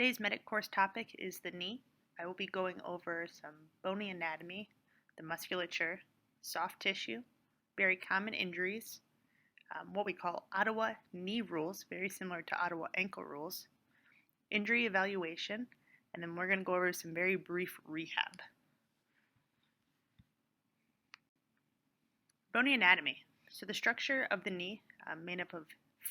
Today's medic course topic is the knee. I will be going over some bony anatomy, the musculature, soft tissue, very common injuries, what we call Ottawa knee rules, very similar to Ottawa ankle rules, injury evaluation, and then we're going to go over some very brief rehab. Bony anatomy. So the structure of the knee made up of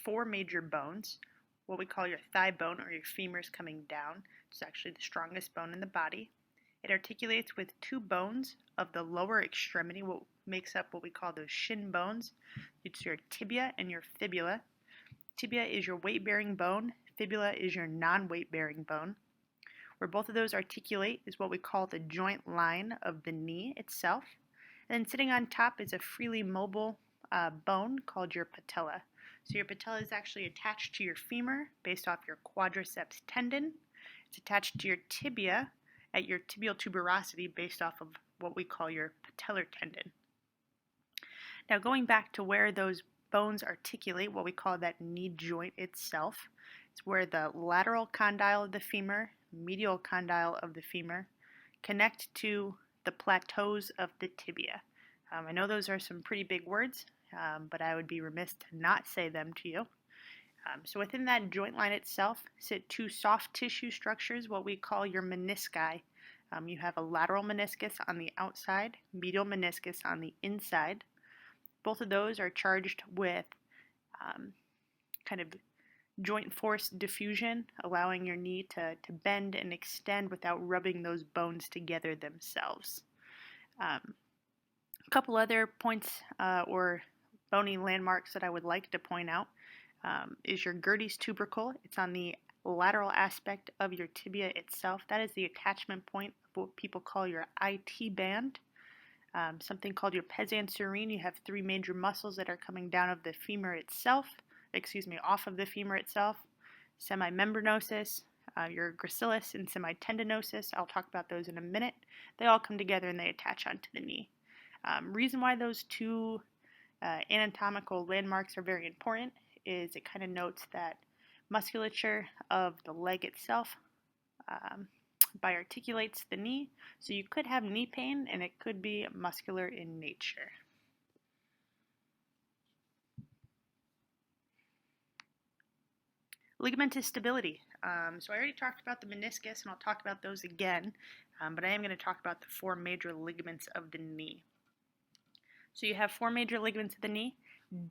four major bones. What we call your thigh bone or your femurs coming down. It's actually the strongest bone in the body. It articulates with two bones of the lower extremity, what makes up what we call those shin bones. It's your tibia and your fibula. Tibia is your weight-bearing bone. Fibula is your non-weight-bearing bone. Where both of those articulate is what we call the joint line of the knee itself. And then sitting on top is a freely mobile bone called your patella. So your patella is actually attached to your femur based off your quadriceps tendon. It's attached to your tibia at your tibial tuberosity based off of what we call your patellar tendon. Now going back to where those bones articulate, what we call that knee joint itself, it's where the lateral condyle of the femur, medial condyle of the femur connect to the plateaus of the tibia. I know those are some pretty big words, but I would be remiss to not say them to you. So within that joint line itself sit two soft tissue structures, what we call your menisci. You have a lateral meniscus on the outside, medial meniscus on the inside. Both of those are charged with kind of joint force diffusion, allowing your knee to bend and extend without rubbing those bones together themselves. A couple other points or bony landmarks that I would like to point out is your Gerdy's tubercle. It's on the lateral aspect of your tibia itself. That is the attachment point of what people call your IT band. Something called your pes anserine. You have three major muscles that are coming down of the femur itself, off of the femur itself. Semimembranosus, your gracilis, and semitendinosus. I'll talk about those in a minute. They all come together and they attach onto the knee. Reason why those two anatomical landmarks are very important is it kind of notes that musculature of the leg itself biarticulates the knee, so you could have knee pain and it could be muscular in nature. Ligamentous stability. So I already talked about the meniscus and I'll talk about those again, but I am going to talk about the four major ligaments of the knee. So you have four major ligaments of the knee.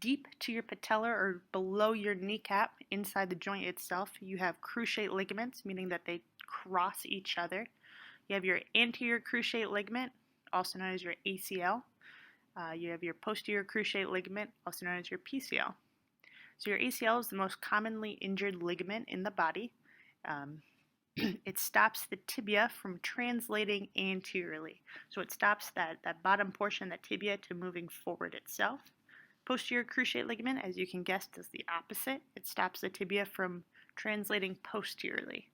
Deep to your patella or below your kneecap, inside the joint itself, you have cruciate ligaments, meaning that they cross each other. You have your anterior cruciate ligament, also known as your ACL. You have your posterior cruciate ligament, also known as your PCL. So your ACL is the most commonly injured ligament in the body. It stops the tibia from translating anteriorly. So it stops that bottom portion, that tibia, to moving forward itself. Posterior cruciate ligament, as you can guess, does the opposite. It stops the tibia from translating posteriorly.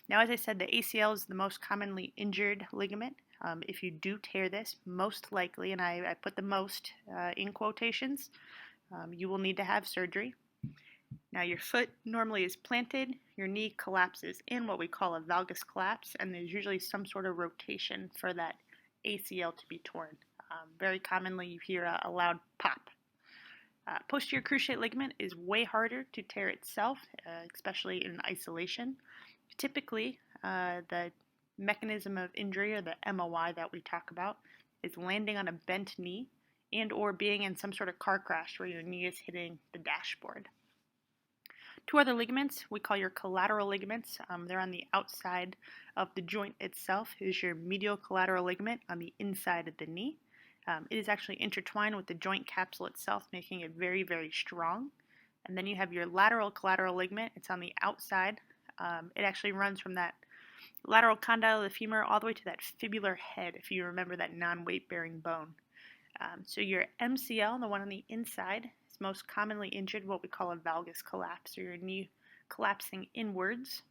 Now, as I said, the ACL is the most commonly injured ligament. If you do tear this, most likely, and I put the most in quotations, you will need to have surgery. Now your foot normally is planted, your knee collapses in what we call a valgus collapse, and there's usually some sort of rotation for that ACL to be torn. Very commonly you hear a loud pop. Posterior cruciate ligament is way harder to tear itself, especially in isolation. Typically, the mechanism of injury, or the MOI that we talk about, is landing on a bent knee and or being in some sort of car crash where your knee is hitting the dashboard. Two other ligaments we call your collateral ligaments. They're on the outside of the joint itself. Is your medial collateral ligament on the inside of the knee. It is actually intertwined with the joint capsule itself, making it very, very strong. And then you have your lateral collateral ligament. It's on the outside. It actually runs from that lateral condyle of the femur all the way to that fibular head, if you remember that non-weight-bearing bone. So your MCL, the one on the inside, is most commonly injured what we call a valgus collapse, or your knee collapsing inwards.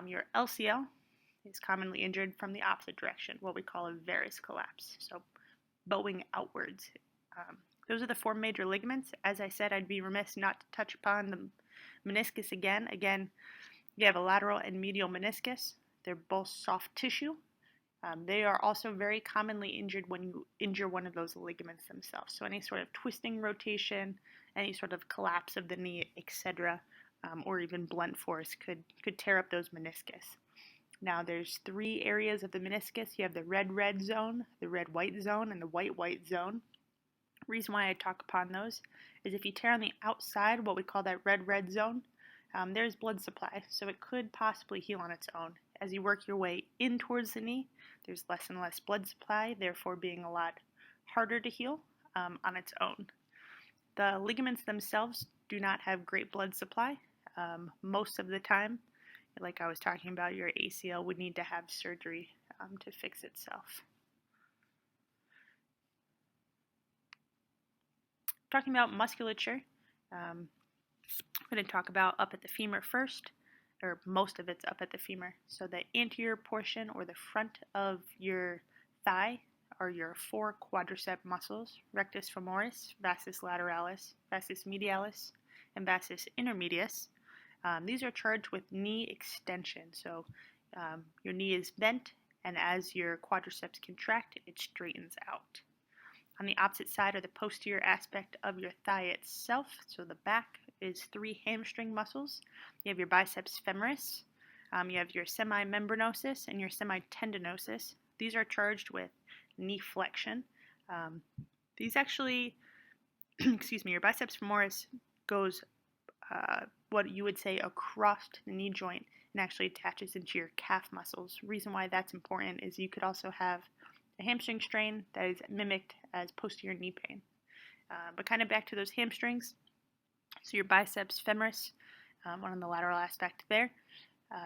Your LCL is commonly injured from the opposite direction, what we call a varus collapse, so bowing outwards. Those are the four major ligaments. As I said, I'd be remiss not to touch upon the meniscus again. You have a lateral and medial meniscus. They're both soft tissue. They are also very commonly injured when you injure one of those ligaments themselves. So any sort of twisting rotation, any sort of collapse of the knee, etc., or even blunt force could tear up those meniscus. Now there's 3 areas of the meniscus. You have the red-red zone, the red-white zone, and the white-white zone. The reason why I talk upon those is if you tear on the outside, what we call that red-red zone, there's blood supply, so it could possibly heal on its own. As you work your way in towards the knee, there's less and less blood supply, therefore being a lot harder to heal on its own. The ligaments themselves do not have great blood supply. Most of the time, like I was talking about, your ACL would need to have surgery to fix itself. Talking about musculature, I'm going to talk about up at the femur first, or most of it's up at the femur. So the anterior portion or the front of your thigh are your 4 quadricep muscles: rectus femoris, vastus lateralis, vastus medialis, and vastus intermedius. These are charged with knee extension. So your knee is bent, and as your quadriceps contract, it straightens out. On the opposite side are the posterior aspect of your thigh itself. So the back is 3 hamstring muscles. You have your biceps femoris, you have your semimembranosus, and your semitendinosus. These are charged with knee flexion. These actually, your biceps femoris goes what you would say across the knee joint and actually attaches into your calf muscles. The reason why that's important is you could also have a hamstring strain that is mimicked as posterior knee pain. But kind of back to those hamstrings. So your biceps femoris, one on the lateral aspect there,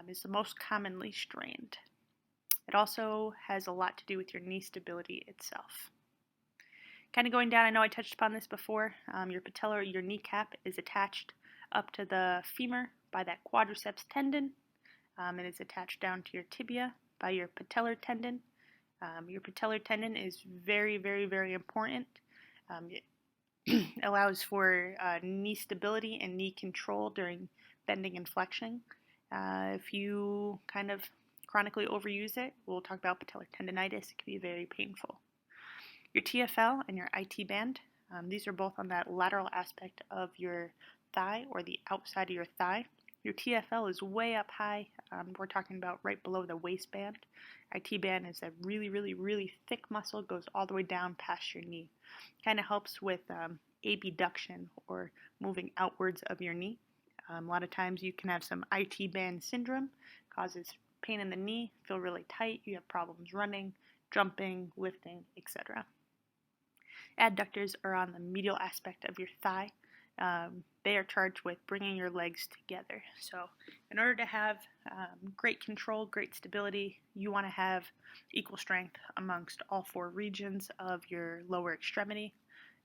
is the most commonly strained. It also has a lot to do with your knee stability itself. Kind of going down, I know I touched upon this before, your patella or your kneecap is attached up to the femur by that quadriceps tendon. It is attached down to your tibia by your patellar tendon. Your patellar tendon is very, very, very important. It allows for knee stability and knee control during bending and flexing. If you kind of chronically overuse it, we'll talk about patellar tendonitis. It can be very painful. Your TFL and your IT band, these are both on that lateral aspect of your thigh or the outside of your thigh. Your TFL is way up high. We're talking about right below the waistband. IT band is a really, really, really thick muscle, goes all the way down past your knee. Kind of helps with abduction or moving outwards of your knee. A lot of times you can have some IT band syndrome, causes pain in the knee, feel really tight, you have problems running, jumping, lifting, etc. Adductors are on the medial aspect of your thigh. They are charged with bringing your legs together. So in order to have great control, great stability, you want to have equal strength amongst all 4 regions of your lower extremity.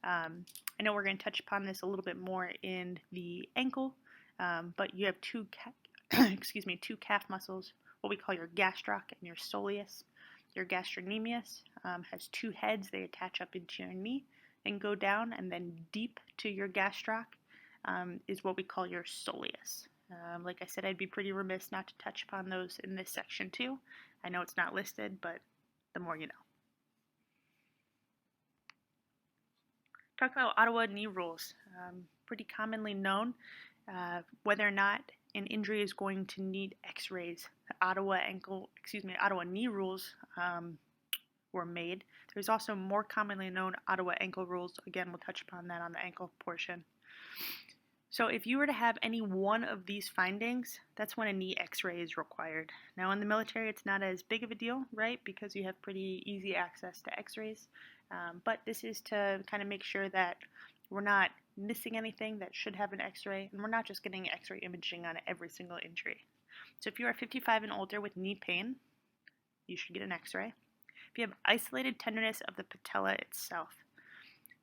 I know we're going to touch upon this a little bit more in the ankle, but you have 2 calf muscles, what we call your gastroc and your soleus. Your gastrocnemius has 2 heads. They attach up into your knee and go down, and then deep to your gastroc is what we call your soleus. Like I said, I'd be pretty remiss not to touch upon those in this section too. I know it's not listed, but the more you know. Talk about Ottawa knee rules. Pretty commonly known. Whether or not an injury is going to need Xrays. Ottawa knee rules were made. There's also more commonly known Ottawa ankle rules. Again, we'll touch upon that on the ankle portion. So if you were to have any one of these findings, that's when a knee X-ray is required. Now in the military, it's not as big of a deal, right? Because you have pretty easy access to X-rays. But this is to kind of make sure that we're not missing anything that should have an X-ray, and we're not just getting X-ray imaging on every single injury. So if you are 55 and older with knee pain, you should get an X-ray. If you have isolated tenderness of the patella itself.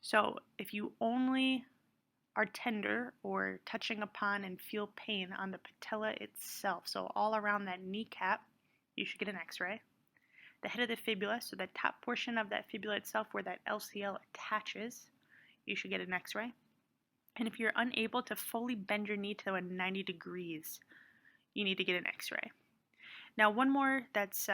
So if you only are tender or touching upon and feel pain on the patella itself, so all around that kneecap, you should get an X-ray. The head of the fibula, so the top portion of that fibula itself where that LCL attaches, you should get an X-ray. And if you're unable to fully bend your knee to 90 degrees, you need to get an X-ray. Now, one more that's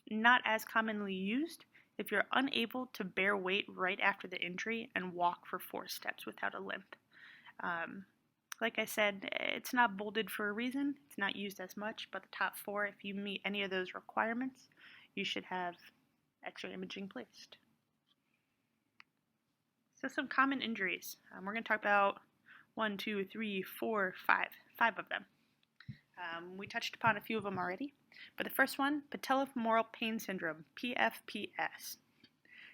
not as commonly used, if you're unable to bear weight right after the injury and walk for 4 steps without a limp. Like I said, it's not bolded for a reason. It's not used as much, but the top 4, if you meet any of those requirements, you should have X-ray imaging placed. So some common injuries. We're going to talk about 1, 2, 3, 4, 5 of them. We touched upon a few of them already, but the first one, patellofemoral pain syndrome, PFPS.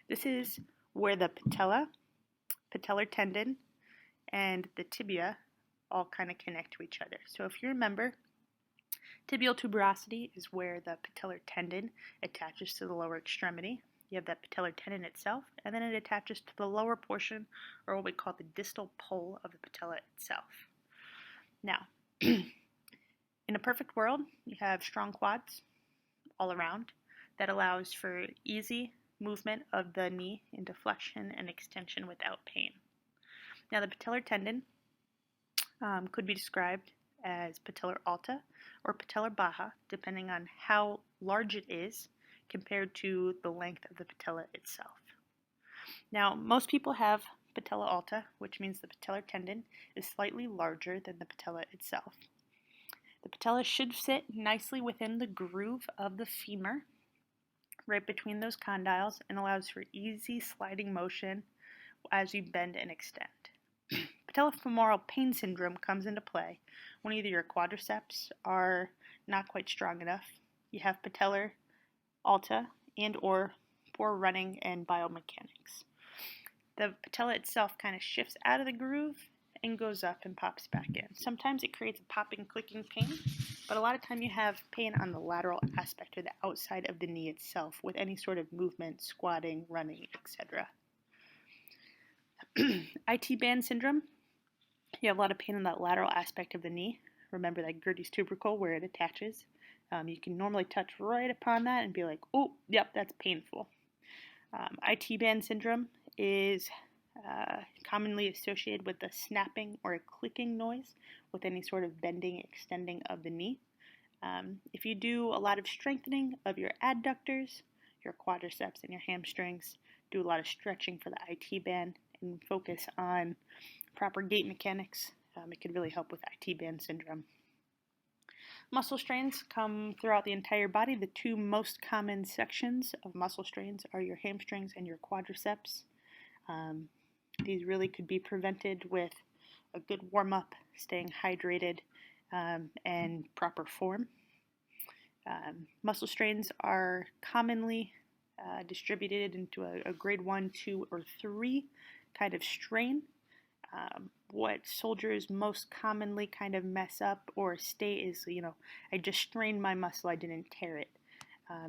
This is where the patella, patellar tendon, and the tibia all kind of connect to each other. So if you remember, tibial tuberosity is where the patellar tendon attaches to the lower extremity. You have that patellar tendon itself, and then it attaches to the lower portion, or what we call the distal pole of the patella itself. Now, in a perfect world, you have strong quads all around that allows for easy movement of the knee into flexion and extension without pain. Now, the patellar tendon could be described as patellar alta or patellar baja, depending on how large it is compared to the length of the patella itself. Now, most people have patella alta, which means the patellar tendon is slightly larger than the patella itself. The patella should sit nicely within the groove of the femur, right between those condyles, and allows for easy sliding motion as you bend and extend. Patellofemoral pain syndrome comes into play when either your quadriceps are not quite strong enough, you have patellar alta, and or poor running and biomechanics. The patella itself kind of shifts out of the groove and goes up and pops back in. Sometimes it creates a popping, clicking pain, but a lot of time you have pain on the lateral aspect or the outside of the knee itself with any sort of movement, squatting, running, etc. IT band syndrome, you have a lot of pain on that lateral aspect of the knee. Remember that Gertie's tubercle where it attaches. You can normally touch right upon that and be like, oh, yep, that's painful. IT band syndrome is commonly associated with a snapping or a clicking noise with any sort of bending, extending of the knee. If you do a lot of strengthening of your adductors, your quadriceps, and your hamstrings, do a lot of stretching for the IT band, and focus on proper gait mechanics, it can really help with IT band syndrome. Muscle strains come throughout the entire body. The 2 most common sections of muscle strains are your hamstrings and your quadriceps. These really could be prevented with a good warm-up, staying hydrated, and proper form. Muscle strains are commonly distributed into a grade 1, 2, or 3 kind of strain. What soldiers most commonly kind of mess up or state is, I just strained my muscle, I didn't tear it.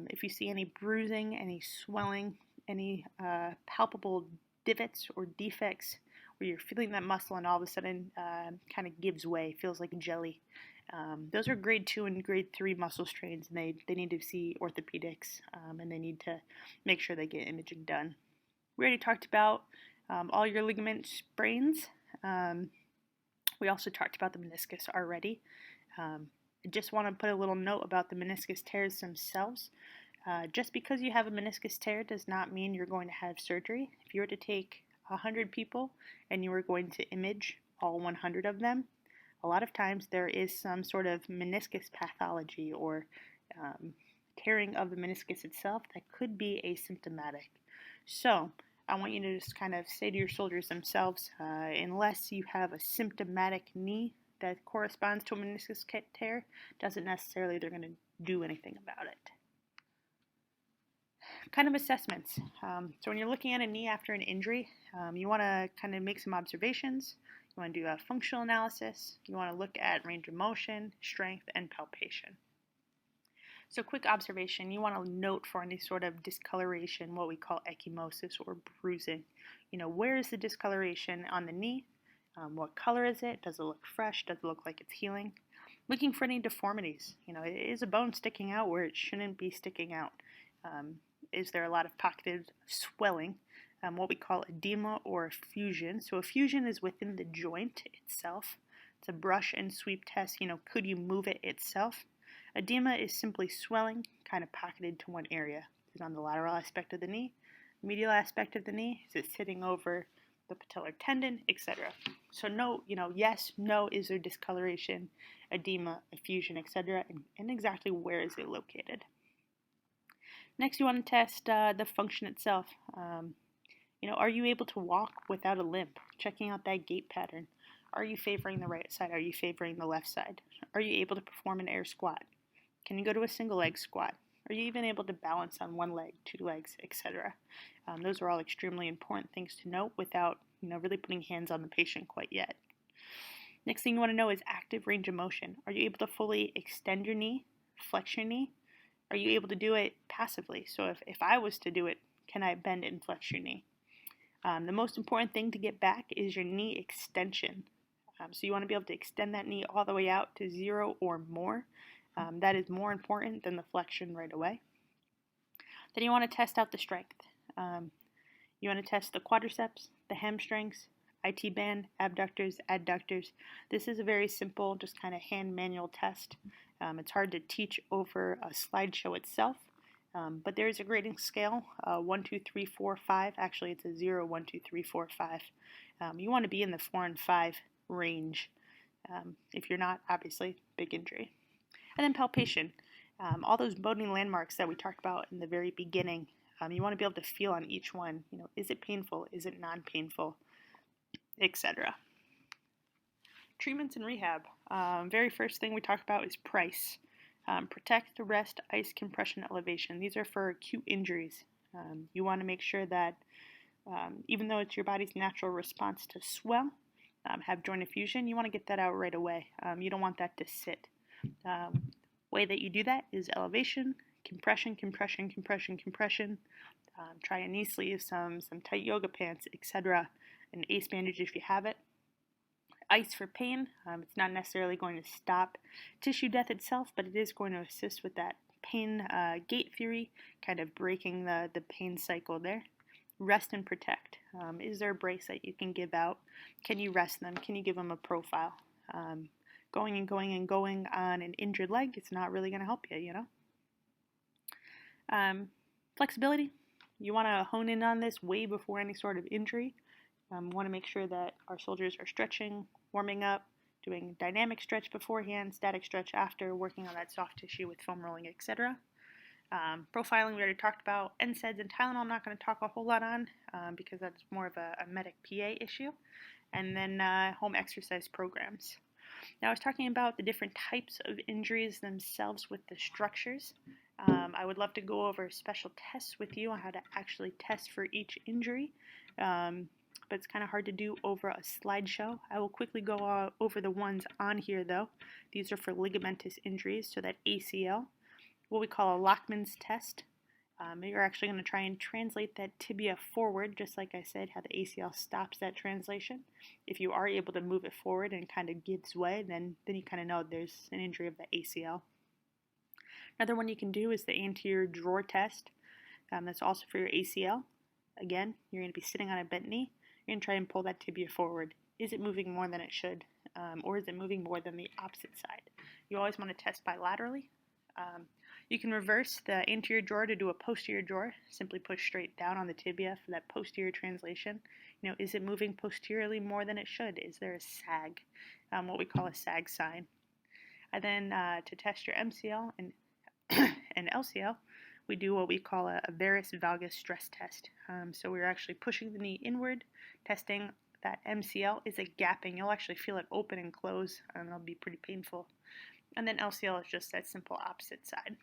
If you see any bruising, any swelling, any palpable divots or defects where you're feeling that muscle and all of a sudden kind of gives way, feels like jelly, those are grade 2 and grade 3 muscle strains, and they need to see orthopedics, and they need to make sure they get imaging done. We already talked about all your ligament sprains. We also talked about the meniscus already. I just want to put a little note about the meniscus tears themselves. Just because you have a meniscus tear does not mean you're going to have surgery. If you were to take 100 people and you were going to image all 100 of them, a lot of times there is some sort of meniscus pathology or tearing of the meniscus itself that could be asymptomatic. So I want you to just kind of say to your soldiers themselves, unless you have a symptomatic knee that corresponds to a meniscus tear, doesn't necessarily they're going to do anything about it. Kind of assessments. So when you're looking at a knee after an injury, you want to kind of make some observations. You want to do a functional analysis. You want to look at range of motion, strength, and palpation. So quick observation, you want to note for any sort of discoloration, what we call ecchymosis or bruising. Where is the discoloration on the knee? What color is it? Does it look fresh? Does it look like it's healing? Looking for any deformities. Is a bone sticking out where it shouldn't be sticking out? Is there a lot of pocketed swelling? What we call edema or effusion. So effusion is within the joint itself. It's a brush and sweep test. Could you move it itself? Edema is simply swelling, kind of pocketed to one area. Is it on the lateral aspect of the knee, medial aspect of the knee? Is it sitting over the patellar tendon, etc.? So no, yes, no, is there discoloration, edema, effusion, etc., and exactly where is it located? Next, you want to test the function itself. Are you able to walk without a limp? Checking out that gait pattern. Are you favoring the right side? Are you favoring the left side? Are you able to perform an air squat? Can you go to a single leg squat? Are you even able to balance on one leg, two legs, etc.? Those are all extremely important things to note without really putting hands on the patient quite yet. Next thing you want to know is active range of motion. Are you able to fully extend your knee, flex your knee? Are you able to do it passively? So if I was to do it, can I bend and flex your knee? The most important thing to get back is your knee extension. So you want to be able to extend that knee all the way out to 0 or more. That is more important than the flexion right away. Then you want to test out the strength. You want to test the quadriceps, the hamstrings, IT band, abductors, adductors. This is a very simple, just kind of hand manual test. It's hard to teach over a slideshow itself, but there is a grading scale, 1, 2, 3, 4, 5. Actually, it's a 0, 1, 2, 3, 4, 5. You want to be in the 4 and 5 range. If you're not, obviously, big injury. And then palpation. All those bony landmarks that we talked about in the very beginning, you want to be able to feel on each one. Is it painful? Is it non-painful? Etc. Treatments and rehab. Very first thing we talk about is price. Protect, rest, ice, compression, elevation. These are for acute injuries. You want to make sure that even though it's your body's natural response to swell, have joint effusion, you want to get that out right away. You don't want that to sit. Way that you do that is elevation, compression, compression, compression, compression. Try a knee sleeve, some tight yoga pants, etc. An ace bandage if you have it. Ice for pain. It's not necessarily going to stop tissue death itself, but it is going to assist with that pain gate theory, kind of breaking the pain cycle there. Rest and protect. Is there a brace that you can give out? Can you rest them? Can you give them a profile? Going and going and going on an injured leg, it's not really going to help you, Flexibility. You want to hone in on this way before any sort of injury. We want to make sure that our soldiers are stretching, warming up, doing dynamic stretch beforehand, static stretch after, working on that soft tissue with foam rolling, etc. Profiling, we already talked about. NSAIDs and Tylenol, I'm not going to talk a whole lot on because that's more of a medic PA issue. And then home exercise programs. Now I was talking about the different types of injuries themselves with the structures. I would love to go over special tests with you on how to actually test for each injury. But it's kind of hard to do over a slideshow. I will quickly go over the ones on here though. These are for ligamentous injuries, so that ACL, what we call a Lachman's test. You're actually going to try and translate that tibia forward, just like I said, how the ACL stops that translation. If you are able to move it forward and kind of gives way, then you kind of know there's an injury of the ACL. Another one you can do is the anterior drawer test. That's also for your ACL. Again, you're going to be sitting on a bent knee. You're going to try and pull that tibia forward. Is it moving more than it should? Or is it moving more than the opposite side? You always want to test bilaterally. You can reverse the anterior drawer to do a posterior drawer. Simply push straight down on the tibia for that posterior translation. Is it moving posteriorly more than it should? Is there a sag? What we call a sag sign. And then to test your MCL and LCL, we do what we call a varus valgus stress test. So we're actually pushing the knee inward, testing that MCL. Is it gapping? You'll actually feel it open and close, and it'll be pretty painful. And then LCL is just that simple opposite side.